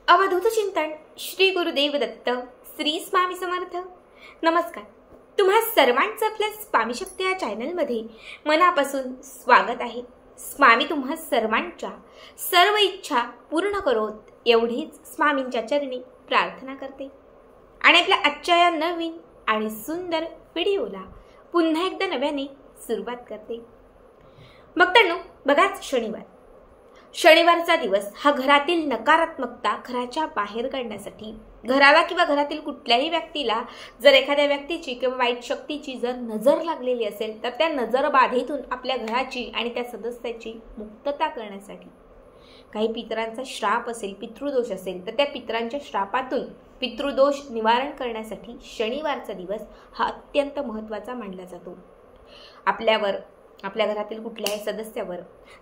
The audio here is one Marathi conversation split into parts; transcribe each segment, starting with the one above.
अवधूत चिंतन श्री गुरुदेव दत्त श्री स्वामी समर्थ। नमस्कार, तुम्हा सर्वांचं आपल्या स्वामी शक्ती या चॅनलमध्ये मनापासून स्वागत आहे। स्वामी तुम्हा सर्वांच्या सर्व इच्छा पूर्ण करोत एवढीच स्वामींच्या चरणी प्रार्थना करते आणि आपल्या आजच्या या नवीन आणि सुंदर व्हिडिओला पुन्हा एकदा नव्याने सुरुवात करते। भक्तांनो, बघाच शनिवारचा दिवस हा घरातील नकारात्मकता घराच्या बाहेर काढण्यासाठी, घराला किंवा घरातील कुठल्याही व्यक्तीला जर एखाद्या व्यक्तीची किंवा वाईट शक्तीची जर नजर लागलेली असेल तर त्या नजर बाधेतून आपल्या घराची आणि त्या सदस्याची मुक्तता करण्यासाठी, काही पितरांचा श्राप असेल, पितृदोष असेल तर त्या पितरांच्या श्रापातून पितृदोष निवारण करण्यासाठी शनिवारचा दिवस हा अत्यंत महत्त्वाचा मानला जातो। आपल्या घरातील कुठल्याही सदस्यावर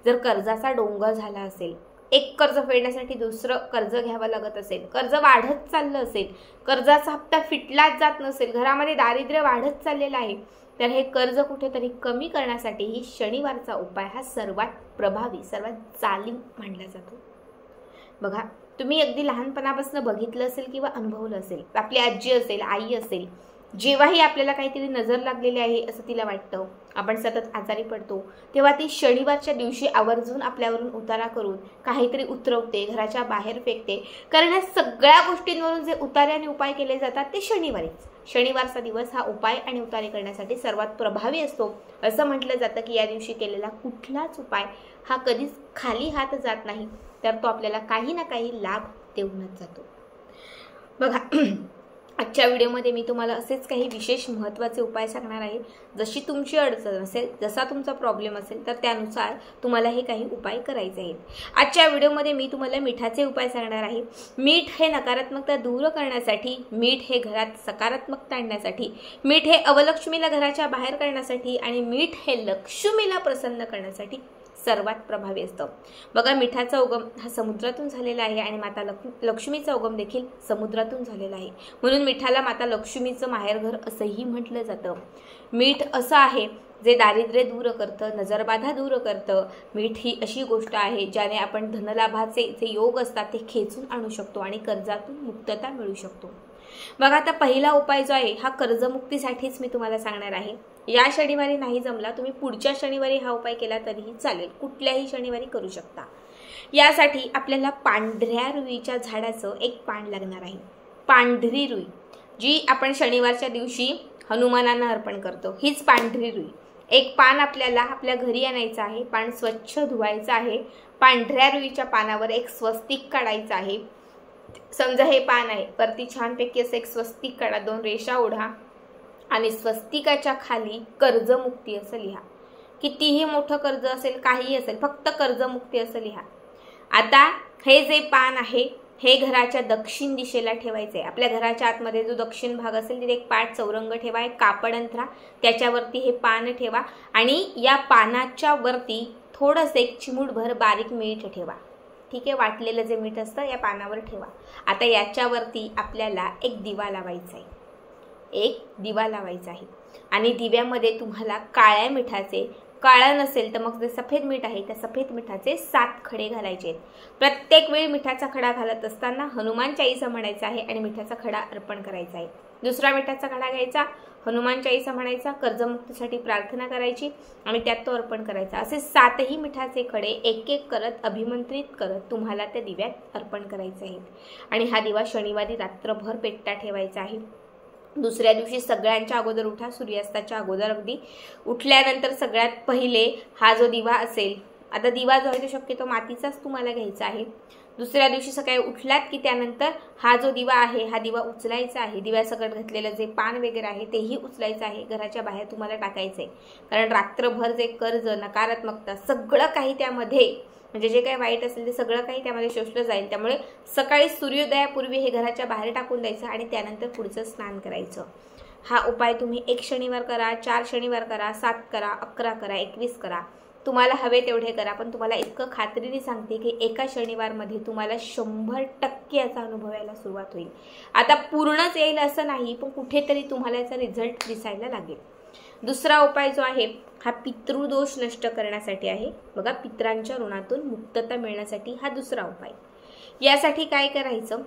जर कर्जाचा डोंगर झाला असेल, एक कर्ज फेडण्यासाठी दुसरं कर्ज घ्यावं लागत असेल, कर्ज वाढत चाललं असेल, कर्जाचा हप्ता फिटलाच जात नसेल, घरामध्ये दारिद्र्य वाढत चाललेलं आहे, तर हे कर्ज कुठेतरी कमी करण्यासाठी ही शनिवारचा उपाय हा सर्वात प्रभावी, सर्वात जालिम मानला जातो। बघा, तुम्ही अगदी लहानपणापासून बघितलं असेल किंवा अनुभवलं असेल, आपली आजी असेल, आई असेल, जेव्हाही आपल्याला काहीतरी नजर लागलेली आहे असं तिला वाटतं, आपण सतत आजारी पडतो, तेव्हा ती शनिवारच्या दिवशी आवर्जून आपल्यावरून उतारा करून काहीतरी उतरवते, घराच्या बाहेर फेकते। कारण या सगळ्या गोष्टींवरून जे उतारे आणि उपाय केले जातात ते शनिवारचा दिवस हा उपाय आणि उतारे करण्यासाठी सर्वात प्रभावी असतो। असं म्हटलं जातं की या दिवशी केलेला कुठलाच उपाय हा कधीच खाली हात जात नाही, तर तो आपल्याला काही ना काही लाभ देऊनच जातो। बघा, आजच्या व्हिडिओमध्ये मी तुम्हाला असेच काही विशेष महत्त्वाचे उपाय सांगणार आहे। जशी तुमची अडचण असेल, जसा तुमचा प्रॉब्लेम असेल, तर त्यानुसार तुम्हाला हे काही उपाय करायचे आहेत। आजच्या व्हिडिओमध्ये मी तुम्हाला मिठाचे उपाय सांगणार आहे। मीठ हे नकारात्मकता दूर करण्यासाठी, मीठ हे घरात सकारात्मकता आणण्यासाठी, मीठ हे अवलक्ष्मीला घराच्या बाहेर काढण्यासाठी आणि मीठ हे लक्ष्मीला प्रसन्न करण्यासाठी सर्वात प्रभावी असतं। बघा, मिठाचा उगम हा समुद्रातून झालेला आहे आणि माता लक्ष्मीचा उगम देखील समुद्रातून झालेला आहे, म्हणून मिठाला माता लक्ष्मीचं माहेरघर असंही म्हटलं जातं। मीठ असं आहे जे दारिद्र्य दूर करतं, नजरबाधा दूर करतं। मीठ ही अशी गोष्ट आहे ज्याने आपण धनलाभाचे जे योग असतात ते खेचून आणू शकतो आणि कर्जातून मुक्तता मिळू शकतो। बघा, आता पहिला उपाय जो आहे हा कर्जमुक्तीसाठीच मी तुम्हाला सांगणार आहे। या शनिवारी नाही जमला, तुम्ही पुढच्या शनिवारी हा उपाय केला तरीही चालेल, कुठल्याही शनिवारी करू शकता। यासाठी आपल्याला पांढऱ्या रुईच्या झाडाचं एक पान लागणार आहे। पांढरी रुई जी आपण शनिवारच्या दिवशी हनुमानांना अर्पण करतो, हीच पांढरी रुई। एक पान आपल्याला आपल्या घरी आणायचं आहे, पान स्वच्छ धुवायचं आहे, पांढऱ्या रुईच्या पानावर एक स्वस्तिक काढायचं आहे। समजा हे पान आहे, वरती छानपैकी असं एक स्वस्तिक काढा, 2 रेषा ओढा आणि स्वस्तिकाच्या खाली कर्जमुक्ती असं लिहा। कितीही मोठं कर्ज असेल, काही असेल, फक्त कर्जमुक्ती असं लिहा। आता हे जे पान आहे हे घराच्या दक्षिण दिशेला ठेवायचे आहे। आपल्या घराच्या आतमध्ये जो दक्षिण भाग असेल तिथे एक पाट चौरंग ठेवा, एक कापड अंथरा, त्याच्यावरती हे पान ठेवा आणि या पानाच्या वरती थोडंसं एक चिमूटभर बारीक मीठ ठेवा। ठीक आहे, वाटलेलं जे मीठ असतं या पानावर ठेवा। आता याच्यावरती आपल्याला एक दिवा लावायचा आहे, आणि दिव्यामध्ये तुम्हाला काळ्या मिठाचे, काळा नसेल तर मग जे सफेद मीठ आहे त्या सफेद मिठाचे 7 खडे घालायचे आहेत। प्रत्येक वेळी मिठाचा खडा घालत असताना हनुमान चालीसा म्हणायचा आहे आणि मिठाचा खडा अर्पण करायचा आहे। दुसरा मिठाचा खडा घ्यायचा, हनुमान चालीसा म्हणायचा, कर्जमुक्तीसाठी प्रार्थना करायची आणि त्यात तो अर्पण करायचा। असे 7ही मिठाचे खडे एक एक करत, अभिमंत्रित करत तुम्हाला त्या दिव्यात अर्पण करायचे आहेत आणि हा दिवा शनिवारी रात्रभर पेटता ठेवायचा आहे। दुसऱ्या दिवशी सगळ्यांच्या अगोदर उठा, सूर्यास्ताच्या अगोदर अगदी उठल्यानंतर सगळ्यात पहिले हा जो दिवा असेल, आता दिवा जो आहे तो शक्यतो मातीचाच तुम्हाला घ्यायचा आहे। दुसऱ्या दिवशी सकाळी उठलात की त्यानंतर हा जो दिवा आहे हा दिवा उचलायचा आहे, दिव्यासकट घातलेलं जे पान वगैरे आहे तेही उचलायचं आहे, घराच्या बाहेर तुम्हाला टाकायचं आहे। कारण रात्रभर जे कर्ज, नकारात्मकता सगळं काही त्यामध्ये, म्हणजे जे काही वाईट असेल ते सगळं काही त्यामध्ये शोषलं जाईल। त्यामुळे सकाळी सूर्योदयापूर्वी हे घराच्या बाहेर टाकून द्यायचं आणि त्यानंतर पुढचं स्नान करायचं। हा उपाय तुम्ही 1 शनिवार करा, 4 शनिवार करा, 7 करा, 11 करा, 21 करा, तुम्हाला हवे तेवढे करा। पण तुम्हाला इतकं खात्रीने सांगते की एका शनिवारमध्ये तुम्हाला 100% याचा अनुभव यायला सुरुवात होईल। आता पूर्णच येईल असं नाही, पण कुठेतरी तुम्हाला याचा रिझल्ट दिसायला लागेल। दुसरा उपाय जो आहे हा पितृदोष नष्ट करण्यासाठी आहे। बघा, पितरांच्या ऋणातून मुक्तता मिळण्यासाठी हा दुसरा उपाय। यासाठी काय करायचं,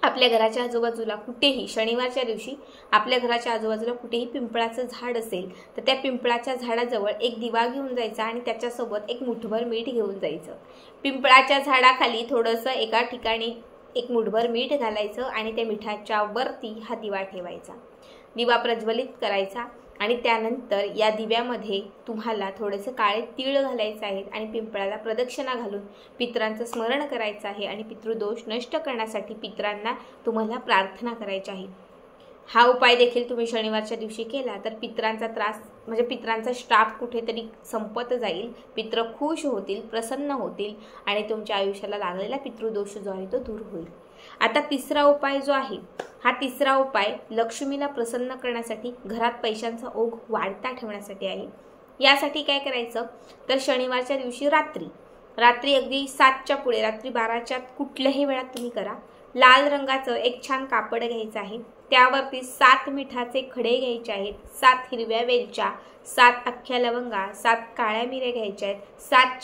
आपल्या घराच्या आजूबाजूला कुठेही शनिवारच्या दिवशी आपल्या घराच्या आजूबाजूला कुठेही पिंपळाचं झाड असेल तर त्या पिंपळाच्या झाडाजवळ एक दिवा घेऊन जायचा आणि त्याच्यासोबत एक मुठभर मीठ घेऊन जायचं. पिंपळाच्या झाडाखाली थोडंसं एका ठिकाणी एक मुठभर मीठ घालायचं आणि त्या मिठाच्या वरती हा दिवा ठेवायचा. दिवा प्रज्वलित करायचा आणि त्यानंतर या दिव्यामध्ये तुम्हाला थोडेसे काळे तीळ घालायचे आहेत आणि पिंपळाला प्रदक्षिणा घालून पितरांचं स्मरण करायचं आहे आणि पितृदोष नष्ट करण्यासाठी पितरांना तुम्हाला प्रार्थना करायची आहे. हा उपाय देखील तुम्ही शनिवारच्या दिवशी केला तर पितरांचा त्रास म्हणजे पितरांचा श्राप कुठेतरी संपत जाईल, पित्र खुश होतील, प्रसन्न होतील आणि तुमच्या आयुष्याला लागलेला पितृदोष जो आहे तो दूर होईल. आता तिसरा उपाय जो आहे, हा तिसरा उपाय लक्ष्मीला प्रसन्न करण्यासाठी, घरात पैशांचा ओघ वाढता ठेवण्यासाठी आहे. यासाठी काय करायचं तर शनिवारच्या दिवशी रात्री अगदी 7च्या पुढे, रात्री 12च्या कुठल्याही वेळात तुम्ही करा. लाल रंगाचं एक छान कापड घ्यायचं आहे, त्यावरती 7 मिठाचे खडे घ्यायचे आहेत, 7 हिरव्या वेलच्या, 7 अख्ख्या लवंगा, 7 काळ्या मिऱ्या घ्यायच्या आहेत, 7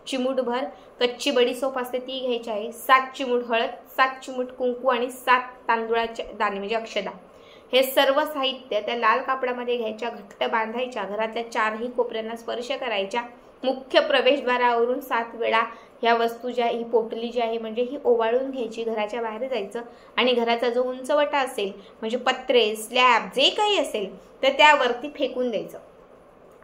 चिमूटभर कच्ची बडीसोप असते ती घ्यायची आहे, 7 चिमूट हळद, 7 चिमूट कुंकू आणि 7 तांदूळाचे दाणे म्हणजे अक्षदा. हे सर्व साहित्य त्या लाल कापडामध्ये घ्यायच्या, घट्ट बांधायच्या, घरातल्या 4ही कोपऱ्यांना स्पर्श करायच्या. मुख्य प्रवेशद्वारावरून 7 वेळा ह्या वस्तू ज्या, ही पोटली जी आहे म्हणजे ही ओवाळून घ्यायची, घराच्या बाहेर जायचं आणि घराचा जो उंचवटा असेल म्हणजे पत्रे, स्लॅब जे काही असेल तर त्यावरती फेकून द्यायचं.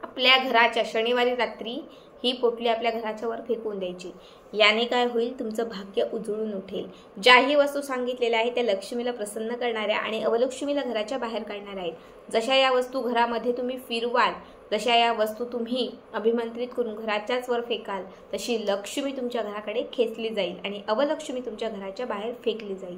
आपल्या घराच्या शनिवारी रात्री ही पोटली आपल्या घराच्या वर फेकून द्यायची. याने काय होईल, तुमचं भाग्य उजळून उठेल. ज्याही वस्तू सांगितलेल्या आहेत त्या लक्ष्मीला प्रसन्न करणाऱ्या आणि अवलक्ष्मीला घराच्या बाहेर काढणाऱ्या आहेत. जशा या वस्तू घरामध्ये तुम्ही फिरवाल, जशा या वस्तू तुम्ही अभिमंत्रित करून घराच्याच वर फेकाल, तशी लक्ष्मी तुमच्या घराकडे खेचली जाईल आणि अवलक्ष्मी तुमच्या घराच्या बाहेर फेकली जाईल.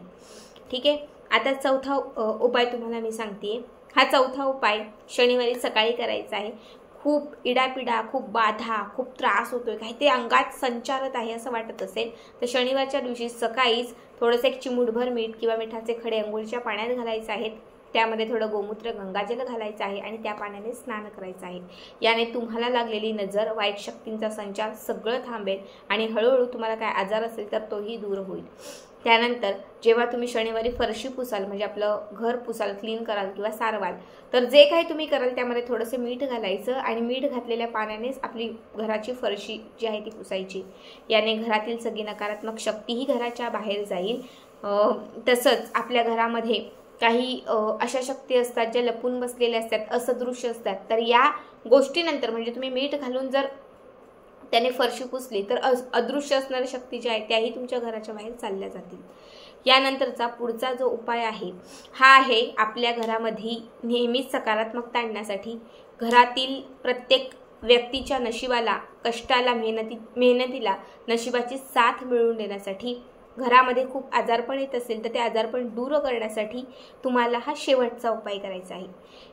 ठीक आहे. आता चौथा उपाय तुम्हाला मी सांगते. हा चौथा उपाय शनिवारी सकाळी करायचा आहे. खूप इडापिडा, खूप बाधा, खूप त्रास होतोय, काहीतरी अंगात संचारत आहे असं वाटत असेल तर शनिवारच्या दिवशी सकाळीच थोडंसं एक चिमूटभर मीठ किंवा मिठाचे खडे अंघोळीच्या पाण्यात घालायचे आहेत, त्यामध्ये थोडं गोमूत्र गंगाजल घालायचं आहे आणि त्या पाण्याने स्नान करायचं आहे. याने तुम्हाला लागलेली नजर, वाईट शक्तींचा संचार सगळं थांबेल आणि हळूहळू तुम्हाला काय आजार असेल तर तोही दूर होईल. त्यानंतर जेव्हा तुम्ही शनिवारी फरशी पुसाल म्हणजे आपलं घर पुसाल, क्लीन कराल किंवा सारवाल तर जे काही तुम्ही कराल त्यामध्ये थोडंसं मीठ घालायचं आणि मीठ घातलेल्या पाण्यानेच आपली घराची फरशी जी आहे ती पुसायची. याने घरातील सगळी नकारात्मक शक्तीही घराच्या बाहेर जाईल. तसंच आपल्या घरामध्ये काही अशा शक्ती असतात ज्या लपून बसलेल्या असतात, असदृश्य असतात, तर या गोष्टीनंतर म्हणजे तुम्ही मीठ घालून जर त्याने फरशी पुसली तर अदृश्य असणाऱ्या शक्ती ज्या आहेत त्याही तुमच्या घराच्या बाहेर चालल्या जातील. यानंतरचा पुढचा जो उपाय आहे हा आहे आपल्या घरामध्ये नेहमीच सकारात्मकता आणण्यासाठी, घरातील प्रत्येक व्यक्तीच्या नशिबाला, कष्टाला, मेहनतीला नशिबाची साथ मिळवून देण्यासाठी, घरामध्ये खूप आजारपण येत असेल तर ते आजारपण दूर करण्यासाठी तुम्हाला हा शेवटचा उपाय करायचा आहे.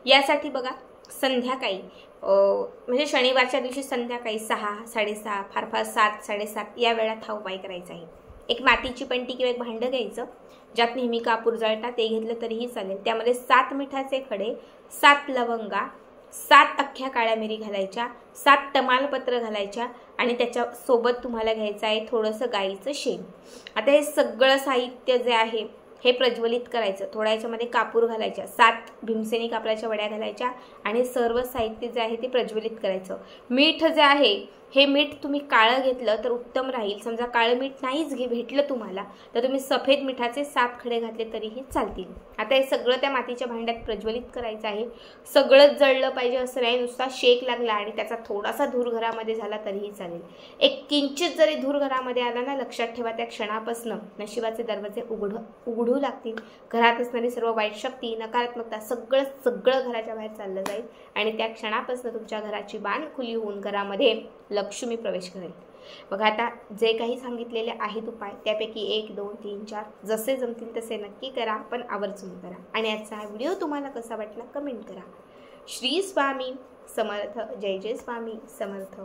यासाठी बघा संध्याकाळी म्हणजे शनिवारच्या दिवशी संध्याकाळी 6, 6:30, फार फार 7, 7:30 या वेळात हा उपाय करायचा आहे. एक मातीची पणती किंवा एक भांडं घ्यायचं ज्यात नेहमी कापूर जळतात, ते घेतलं तरीही चालेल. त्यामध्ये 7 मिठाचे खडे, 7 लवंगा, 7 अख्ख्या काळ्या मिरी घालायच्या, 7 तमालपत्र घालायच्या आणि त्याच्यासोबत तुम्हाला घ्यायचं आहे थोडंसं गाईचं शेण. आता हे सगळं साहित्य जे आहे हे प्रज्वलित करायचं. थोड्या याच्यामध्ये कापूर घालायच्या, 7 भीमसेनी कापराच्या वड्या घालायच्या आणि सर्व साहित्य जे आहे ते प्रज्वलित करायचं. मीठ जे आहे हे मीठ तुम्ही काळं घेतलं तर उत्तम राहील. समजा काळं मीठ नाहीच भेटलं तुम्हाला तर तुम्ही सफेद मिठाचे 7 खडे घातले तरीही चालतील. आता हे सगळं त्या मातीच्या भांड्यात प्रज्वलित करायचं आहे. सगळंच जळलं पाहिजे असं नाही, नुसता शेक लागला आणि त्याचा थोडासा धूर घरामध्ये झाला तरीही चालेल. एक किंचित जरी धूर घरामध्ये आला ना, लक्षात ठेवा त्या क्षणापासून नशिबाचे दरवाजे उघडू लागतील. घरात असणारी सर्व वाईट शक्ती, नकारात्मकता सगळं घराच्या बाहेर चाललं जाईल आणि त्या क्षणापासून तुमच्या घराची बाण खुली होऊन घरामध्ये लक्ष्मी प्रवेश करेल. बघा आता जे काही सांगितलेले आहेत उपाय त्यापैकी 1, 2, 3, 4 जसे जमतील तसे नक्की करा, पण आवर्जून करा. आणि आजचा हा व्हिडिओ तुम्हाला कसा वाटला कमेंट करा. श्री स्वामी समर्थ. जय जय स्वामी समर्थ.